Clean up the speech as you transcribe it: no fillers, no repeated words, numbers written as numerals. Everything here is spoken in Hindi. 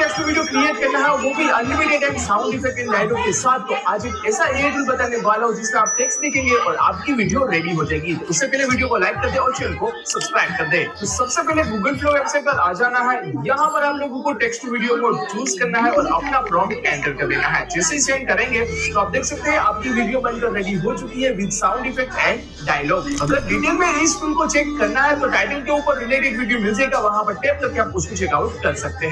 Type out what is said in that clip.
टेक्स्ट वीडियो क्रिएट करना है, वो भी unlimited and sound effect in dialogue के साथ, तो आज एक ऐसा एआई टूल बताने वाला हूँ जिसमें आप टेक्स्ट लिखेंगे और आपकी वीडियो रेडी हो जाएगी। तो उससे पहले वीडियो को लाइक कर दे और चैनल को सब्सक्राइब कर दे। तो सबसे पहले गूगल फ्लो वेबसाइट पर आ जाना है। यहाँ पर आप लोगों को टेक्स्ट टू वीडियो को चूज करना है और अपना प्रॉम्प्ट एंटर कर देना है। जैसे ही सेंड करेंगे तो आप देख सकते हैं आपकी वीडियो बनकर रेडी हो चुकी है with sound effect and dialogue. अगर डिटेल में इस टूल को चेक करना है तो टाइटल के ऊपर रिलेटेड वीडियो मिल जाएगा, वहां पर टैप करके आप उसको चेकआउट कर सकते हैं।